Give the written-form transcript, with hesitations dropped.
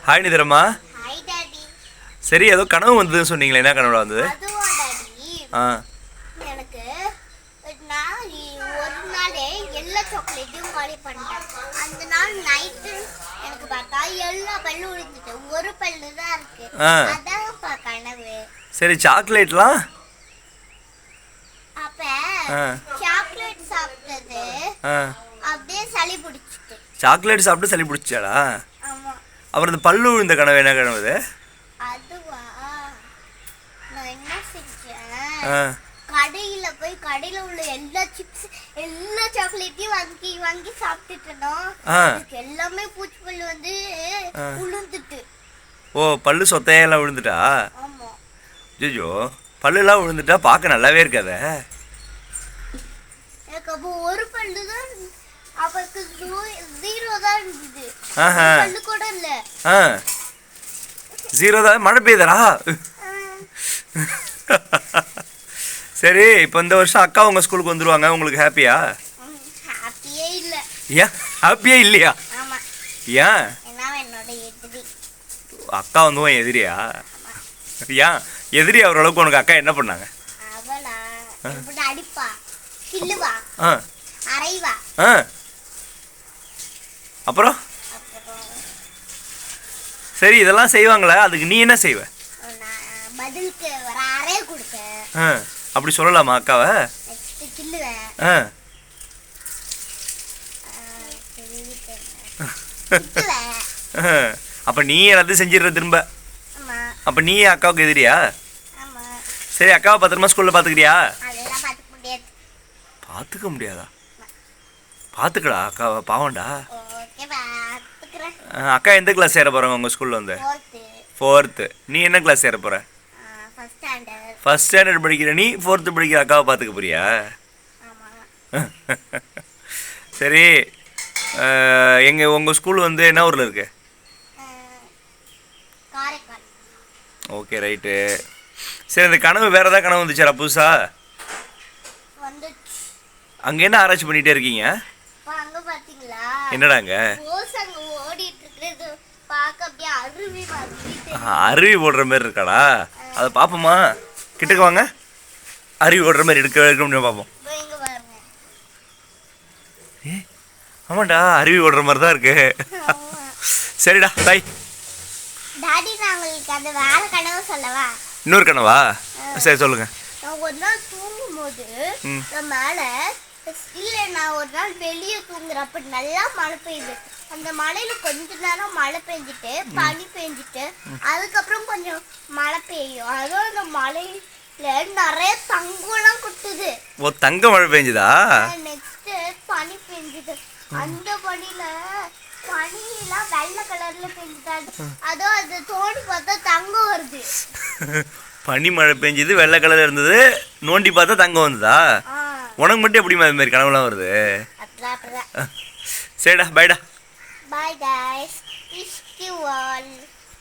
Hi நிதிரம்மா. Hi daddy. சரி, ஏதோ கனவு வந்ததுன்னு சொன்னீங்களே, என்ன கனவு வந்தது? அதுவா டாடி? எனக்கு நான் ஒரு நாளே எல்லா சாக்லேட்டையும் காலி பண்ணிட்டேன். அந்த நாள் நைட்டு எனக்கு பார்த்தா எல்லா பல்லும் விழுந்துட்டு ஒரு பல்லு தான் இருக்கு. அதான்ப்பா கனவு. சரி, சாக்லேட்லாம்? அப்ப சாக்லேட் சாப்பிட்டது அப்படியே சளி பிடிச்சிட்டு. சாக்லேட் சாப்பிட்டு சளி பிடிச்சாடா? ஆமா. அப்புறம் இந்த பல்லு விழுந்த கனவு என்ன கனவு? அதுவா, நான் என்ன செஞ்சேன், கடையில உள்ள எல்லா சிப்ஸ் எல்லா சாக்லேட்டையும் வாங்கி வாங்கி சாப்பிட்டுட்டோம். எல்லாமே பூச்சி பல்லு வந்து விழுந்துட்டு. ஓ, பல்லு சொத்தையெல்லாம் விழுந்துட்டா? ஆமா. ஐயோ, பல்லுலாம் விழுந்துட்டா பார்க்க நல்லாவே இருக்காதே. எனக்கு அப்போ ஒரு பல்லு தான், அப்பக்கு ஜீரோ தான் இருந்தது. பல்லு கூட இல்ல. ஜீரோ தான். மழை பெய்யுதா? சரி, இப்போ இந்த வருஷம் அக்கா உங்க ஸ்கூலுக்கு வந்துருவாங்க, உங்களுக்கு ஹாப்பியா? ஹாப்பியே இல்ல. ஏன் ஹாப்பியே இல்லையா? ஆமா. ஏன்? ஏன்னா என்னோட எதிரி. அக்கா வந்துவும் எதிரியா? ஏன் எதிரி ஆகிற அளவுக்கு உனக்கு அக்கா என்ன பண்ணாங்க? அவளா எப்படி அடிப்பா, கிள்ளுவா, அரைவா. அப்புறம் சரி, இதெல்லாம் செய்வாங்களே, அதுக்கு நீ என்ன செய்வ? பதிலுக்கு வர அரைய கொடுப்பேன். அப்படி சொல்லலாமா அக்காவை? கிள்ளுவேன். அப்ப நீ எல்லாத்தையும் செஞ்சிடுற திரும்ப. அப்ப நீ அக்காவுக்கு எதிரியா? சரி, அக்காவை பத்திரமா ஸ்கூல்ல பாத்துக்கிறியா? பாத்துக்க முடியாதா? பாத்துக்கடா அக்காவை, பாவம்டா. அக்கா எந்த கிளாஸ் சேர போறாங்க உங்க ஸ்கூல்ல வந்து? 4th. நீ என்ன கிளாஸ் சேர போற? ஃபர்ஸ்ட் ஸ்டாண்டர்ட் படிக்கிற நீ 4th படிக்கிற அக்காவை பாத்துக்க போறியா? சரி, உங்க ஸ்கூல் வந்து என்ன ஊர்ல இருக்கு? Okay, right. சரி, இந்த கனவு வேற ஏதாவது கனவு வந்துச்சா புதுசா? அங்க என்ன ஆராய்ச்சி பண்ணிட்டே இருக்கீங்க? என்னடாங்க? அருவி ஓடுற மாதிரி இருக்காடா? அதை பாப்போமா? கிட்டக்கு வாங்க. அருவி ஓடுற மாதிரி எடுக்க முடியும், பார்ப்போம். ஆமாண்டா, அருவி ஓடுற மாதிரி தான் இருக்கு. சரிடா, பாய். டாடி, நான் உங்களுக்கு அந்த வேற கனவு சொல்லவா? இன்னொரு கனவா? சரி, சொல்லுங்க. நான் ஒரு நாள் தூங்கும்போது மேல இல்ல, நான் ஒரு நாள் வெளியே தூங்குறப்ப நல்லா மழை பெய்யுது. அந்த மழையில கொஞ்ச நேரம் மழை பெஞ்சிட்டு பனி பெஞ்சிட்டு அதுக்கப்புறம் கொஞ்சம் மழை பெய்யும். அதுவும் அந்த மழையில நிறைய தங்கம்லாம் கொட்டுது. ஓ, தங்க மழை பெஞ்சுதா? நெக்ஸ்ட் பனி பெஞ்சுது. அந்த பனியில பனியெல்லாம் வெள்ளை கலர்ல பெஞ்சுட்டாங்க. அதோ அது தோண்டி பார்த்தா தங்கம் வருது. பனி மழை பெஞ்சுது, வெள்ளை கலர் இருந்தது, நோண்டி பார்த்தா தங்கம் வந்ததா? உனக்கு மட்டும் எப்படிமா இது மாதிரி கனவுலாம் வருது? சரிடா, பாய்டா. Bye guys. Wish you all.